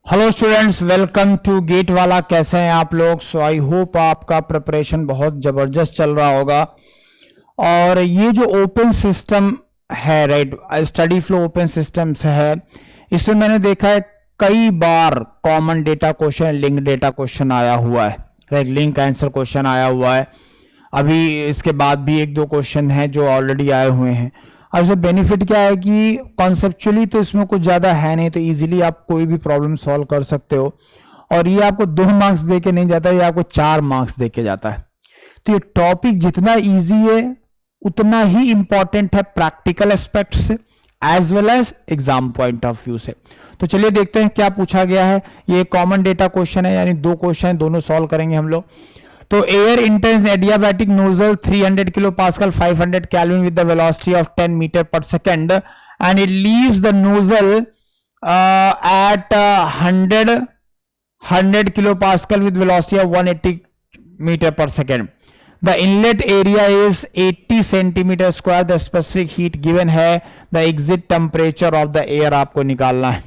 Hello students, welcome to gate वाला। कैसे हैं आप लोग? सो आई होप आपका प्रिपरेशन बहुत ज़बरदस्त चल रहा होगा। और ये जो ओपन सिस्टम है, right, steady flow open system से है, इसमें मैंने देखा है कई बार common data question, link data question आया हुआ है, राइट, लिंक आंसर क्वेश्चन आया हुआ है। अभी इसके बाद भी एक दो क्वेश्चन हैं जो ऑलरेडी आए हुए हैं। अब इससे बेनिफिट क्या है कि कॉन्सेप्चुअली तो इसमें कुछ ज़्यादा है नहीं, तो इजीली आप कोई भी प्रॉब्लम सॉल्व कर सकते हो। और ये आपको 2 मार्क्स दे के नहीं जाता, ये आपको 4 मार्क्स दे के जाता है। तो ये टॉपिक जितना इजी है उतना ही इंपॉर्टेंट है प्रैक्टिकल एस्पेक्ट से as well as exam point of view से। तो चलिए देखते हैं क्या पूछा गया है। ये कॉमन डेटा क्वेश्चन है, यानी 2 क्वेश्चन, दोनों सॉल्व करेंगे हम लोग। तो air enters adiabatic nozzle 300 kilo pascal 500 kelvin with the velocity of 10 metre per second and it leaves the nozzle at 100 kilo pascal with velocity of 180 metre per second. The inlet area is 80 centimetre square. The specific heat given है। The exit temperature of the air आपको निकालना है।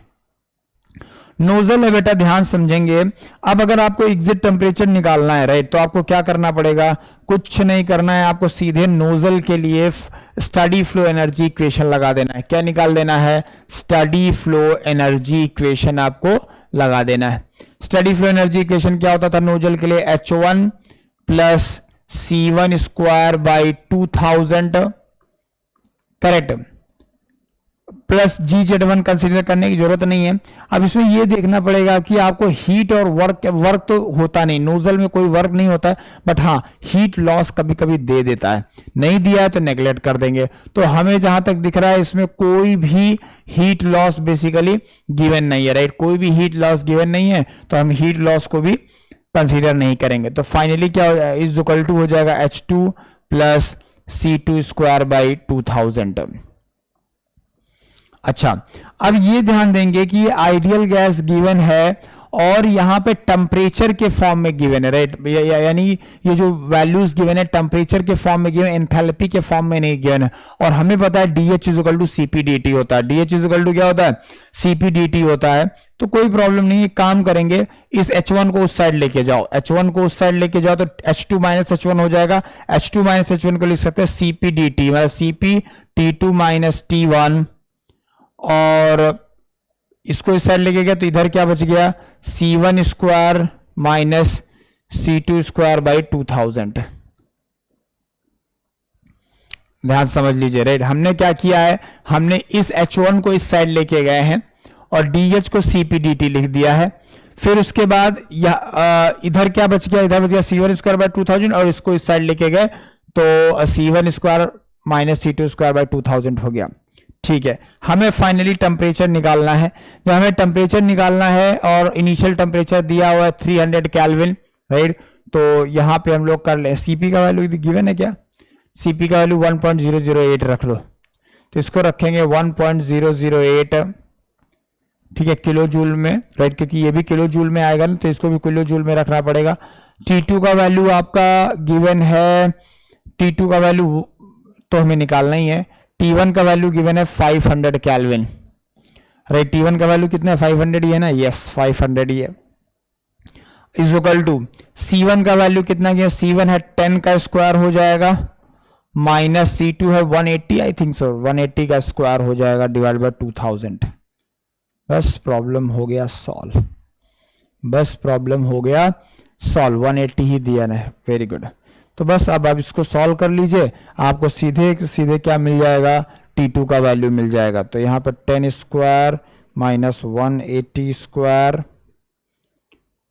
Nozzle है बेटा, ध्यान समझेंगे। अब अगर आपको एग्जिट टेम्परेचर निकालना है, राइट, तो आपको क्या करना पड़ेगा? कुछ नहीं करना है, आपको सीधे नोजल के लिए स्टडी फ्लो एनर्जी इक्वेशन लगा देना है। क्या निकाल देना है? स्टडी फ्लो एनर्जी इक्वेशन आपको लगा देना है। स्टडी फ्लो एनर्जी इक्वेशन क्या होता था नोजल के लिए? H1 plus C1 square by 2000, correct, plus GZ1 consider करने की जरूरत नहीं है। अब इसमें यह देखना पड़ेगा कि आपको हीट और वर्क तो होता नहीं, नोजल में कोई वर्क नहीं होता है, बट हाँ हीट लॉस कभी कभी दे देता है। नहीं दिया है तो नेग्लेक्ट कर देंगे। तो हमें जहां तक दिख रहा है इसमें कोई भी हीट लॉस बेसिकली गिवन नहीं है, राइट, कोई भी हीट लॉस गिवन नहीं है, तो हम हीट लॉस को भी कंसीडर नहीं करेंगे। तो फाइनली क्या इज इक्वल टू हो जाएगा H2 plus C2 square by 2000। अच्छा, अब ये ध्यान देंगे कि आइडियल गैस गिवन है और यहां पे टेम्परेचर के फॉर्म में गिवन है, राइट, यानी ये जो वैल्यूज गिवन है टेम्परेचर के फॉर्म में गिवन, एंथैल्पी के फॉर्म में नहीं गिवन है। और हमें पता है DH इक्वल टू CP/dT होता है। DH इक्वल टू क्या होता है? CP/dT होता है। तो कोई प्रॉब्लम नहीं है, काम करेंगे, इस H1 को उस साइड लेके जाओ, H1 को उस साइड लेके जाओ तो H2 माइनस H1 हो जाएगा। H2 माइनस H1 को लिख सकते हैं CP/dT, मतलब CP/T2 माइनस T1, और इसको इस साइड लेके गया तो इधर क्या बच गया? C1 square minus C2 square by 2000। ध्यान समझ लीजिए, राइट, हमने क्या किया है, हमने इस H1 को इस साइड लेके गए हैं और DH को CP/dT लिख दिया है। फिर उसके बाद इधर क्या बच गया? इधर बच गया C1 स्क्वायर बाई 2000 और इसको इस साइड लेके गए तो C1 square minus C2 square by 2000 हो गया। ठीक है, हमें फाइनली टेम्परेचर निकालना है। जब हमें टेम्परेचर निकालना है और इनिशियल टेम्परेचर दिया हुआ है 300 केल्विन, राइट, तो यहां पे हम लोग कर ले। CP का वैल्यू गिवन है क्या? CP का वैल्यू 1.008 रख लो, तो इसको रखेंगे 1.008, ठीक है, किलो जूल में, राइट, क्योंकि ये भी किलो जूल में आएगा ना, तो इसको भी किलो जूल में रखना पड़ेगा। T2 का वैल्यू आपका गिवन है, T2 का वैल्यू तो हमें निकालना ही है। T1 का वैल्यू गिवन है 500 केल्विन, राइट, T1 का वैल्यू कितना है? 500 ही है ना? यस, 500 ही है। इज इक्वल टू C1 का वैल्यू कितना गया? C1 है 10 का स्क्वायर हो जाएगा, माइनस C2 है 180, आई थिंक सो 180 का स्क्वायर हो जाएगा, डिवाइड बाय 2000। बस प्रॉब्लम हो गया सॉल्व, बस प्रॉब्लम हो गया सॉल्व। 180 ही दिया ना, वेरी गुड। तो बस अब आप इसको सॉल्व कर लीजिए, आपको सीधे सीधे क्या मिल जाएगा? T2 का वैल्यू मिल जाएगा। तो यहाँ पर 10 square minus 180 square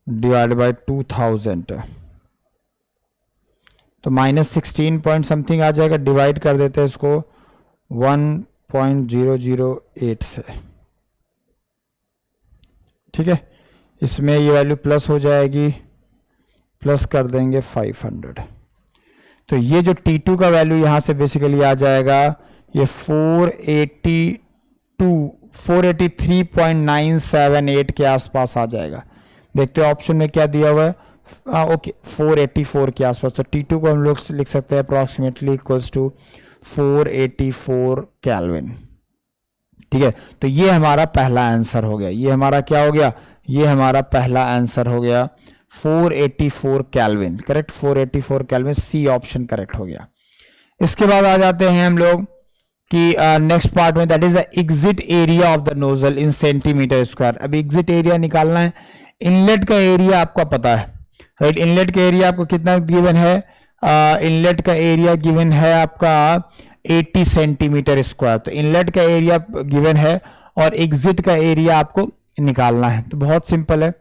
divide by 2000, तो माइनस 16 पॉइंट समथिंग आ जाएगा। डिवाइड कर देते हैं इसको 1.008 से, ठीक है, इसमें ये वैल्यू प्लस हो जाएगी, प्लस कर देंगे 500। तो ये जो T2 का वैल्यू यहां से बेसिकली आ जाएगा, ये 483.978 के आसपास आ जाएगा। देखते हो ऑप्शन में क्या दिया हुआ है? ओके, 484 के आसपास। तो T2 को हम लोग लिख सकते हैं अप्रोक्सीमेटली इक्वल्स टू 484 केल्विन। ठीक है, तो ये हमारा पहला आंसर हो गया। ये हमारा क्या हो गया? ये हमारा पहला आंसर हो गया 484 kelvin, correct, 484 kelvin, C option correct हो गया। इसके बाद आ जाते हैं हम लोग कि नेक्स्ट पार्ट में, that is the exit area of the nozzle in centimetre square. अब एग्जिट एरिया निकालना है। इनलेट का एरिया आपका पता है, राइट, इनलेट का एरिया आपको कितना गिवन है, इनलेट का एरिया गिवन है आपका 80 सेंटीमीटर स्क्वायर। तो इनलेट का एरिया गिवन है और एग्जिट का एरिया आपको निकालना है। तो बहुत सिंपल है,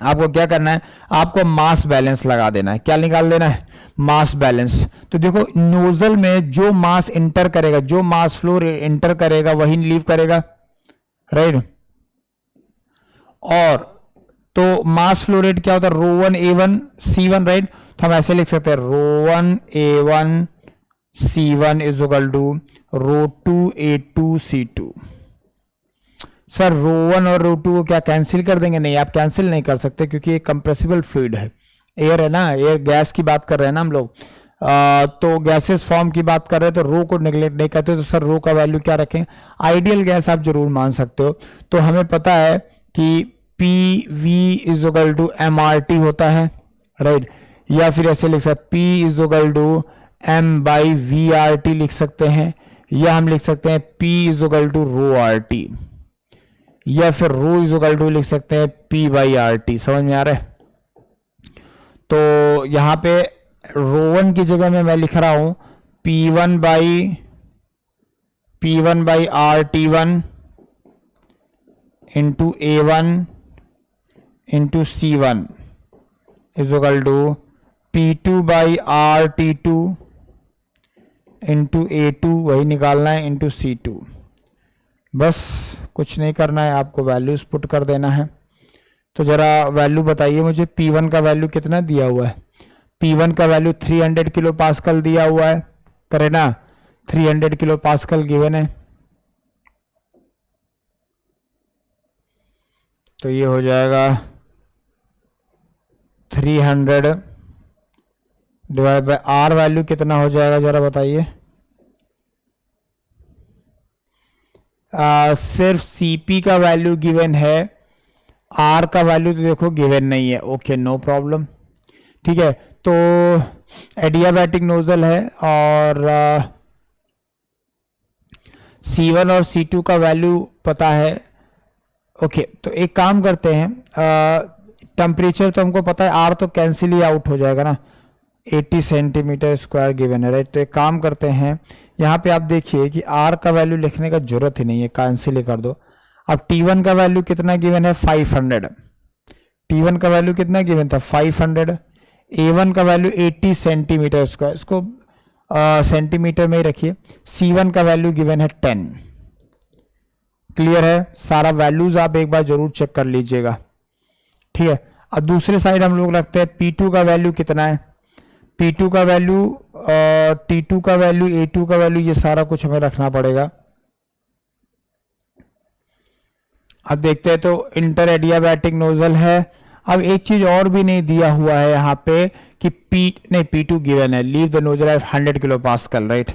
आपको क्या करना है, आपको मास बैलेंस लगा देना है। क्या निकाल देना है, मास बैलेंस। तो देखो नोजल में जो मास इंटर करेगा, जो मास फ्लो इंटर करेगा वही लीव करेगा, राइट। और तो मास फ्लो रेट क्या होता है, ρ1 A1 C1, राइट। तो हम ऐसे लिख सकते हैं ρ1 A1 C1 is equal to ρ2 A2 C2। Sir ρ1 और ρ2 को क्या कैंसिल कर देंगे? नहीं, आप कैंसिल नहीं कर सकते क्योंकि ये कंप्रेसिबल फ्लूइड है, एयर है ना, एयर गैस की बात कर रहे हैं ना हम लोग। तो गैसेस फॉर्म की बात कर रहे हैं तो रो को नेग्लेक्ट नहीं करते। तो सर रो का वैल्यू क्या रखें? आइडियल गैस आप जरूर मान सकते हो। तो हमें पता है कि P V is equal to MRT होता है, राइट। या फिर ऐसे लिख सकते P is equal to M/VRT लिख सकते हैं, या हम लिख सकते हैं P is equal to ρRT, या फिर रो इज इक्वल टू लिख सकते हैं P/RT। समझ में आ रहा है? तो यहां पे ρ1 की जगह में मैं लिख रहा हूं P1 by RT1 into A1 into C1 is equal to P2 by RT2 into A2, वही निकालना है, इंटू C2। बस कुछ नहीं करना है, आपको वैल्यूज पुट कर देना है। तो जरा वैल्यू बताइए मुझे, P1 का वैल्यू कितना दिया हुआ है? P1 का वैल्यू 300 किलो पास्कल दिया हुआ है, करे ना, 300 किलो पास्कल गिवन है। तो ये हो जाएगा 300 डिवाइड बाय आर, वैल्यू कितना हो जाएगा जरा बताइए। सिर्फ सीपी का वैल्यू गिवन है, आर का वैल्यू तो देखो गिवन नहीं है। ओके, नो प्रॉब्लम, ठीक है। तो एडियाबैटिक नोजल है और C1 और C2 का वैल्यू पता है। ओके, तो एक काम करते हैं, टेम्परेचर तो हमको पता है, आर तो कैंसिल ही आउट हो जाएगा ना, 80 सेंटीमीटर स्क्वायर गिवन है, राइट। तो एक काम करते हैं, यहाँ पे आप देखिए कि आर का वैल्यू लिखने का जरूरत ही नहीं है, कैंसिल ही कर दो। अब T1 का वैल्यू कितना गिवन है? 500। T1 का वैल्यू कितना गिवन था? 500। A1 का वैल्यू 80 सेंटीमीटर स्क्वायर, इसको सेंटीमीटर में ही रखिए। C1 का वैल्यू गिवन है 10। क्लियर है? सारा वैल्यूज आप एक बार जरूर चेक कर लीजिएगा, ठीक है। अब दूसरे साइड हम लोग रखते हैं P2 का वैल्यू कितना है, P2 का वैल्यू, T2 का वैल्यू, A2 का वैल्यू, ये सारा कुछ हमें रखना पड़ेगा। अब देखते हैं, तो इंटर एडियाबैटिक नोजल है। अब एक चीज और भी नहीं दिया हुआ है यहाँ पे कि P2 गिवन है, leave the nozzle at 100 kilo pascal, right.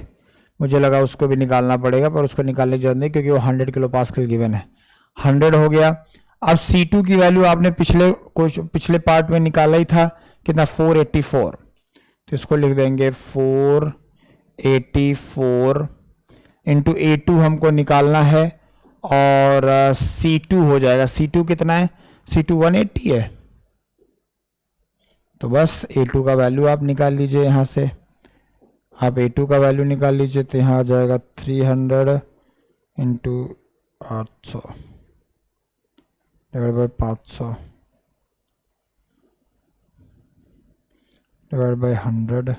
मुझे लगा उसको भी निकालना पड़ेगा, पर उसको निकालने की जरूरत नहीं क्योंकि वो 100 किलो पास्कल गिवन है, 100 हो गया। अब C2 की वैल्यू आपने पिछले पार्ट में निकाला ही था, कितना? 484। तो इसको लिख देंगे 484 इंटू A2 हमको निकालना है, और C2 हो जाएगा, C2 कितना है? C2 180 है। तो बस A2 का वैल्यू आप निकाल लीजिए, यहाँ से आप A2 का वैल्यू निकाल लीजिए। तो यहाँ आ जाएगा 300 into 800 divide by 500 divide by 100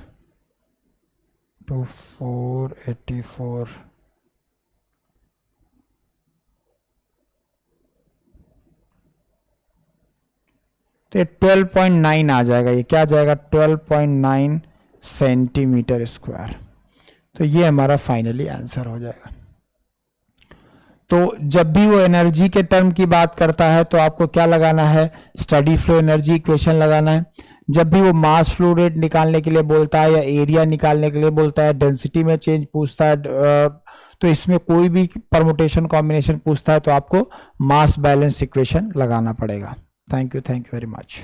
to 484। तो ये 12.9 आ जाएगा। ये क्या आ जाएगा? 12.9 सेंटीमीटर स्क्वायर। तो ये हमारा फाइनली आंसर हो जाएगा। तो जब भी वो एनर्जी के टर्म की बात करता है तो आपको क्या लगाना है? स्टडी फ्लो एनर्जी इक्वेशन लगाना है। जब भी वो मास फ्लो रेट निकालने के लिए बोलता है या एरिया निकालने के लिए बोलता है, डेंसिटी में चेंज पूछता है, तो इसमें कोई भी परमुटेशन कॉम्बिनेशन पूछता है तो आपको मास बैलेंस इक्वेशन लगाना पड़ेगा। Thank you very much.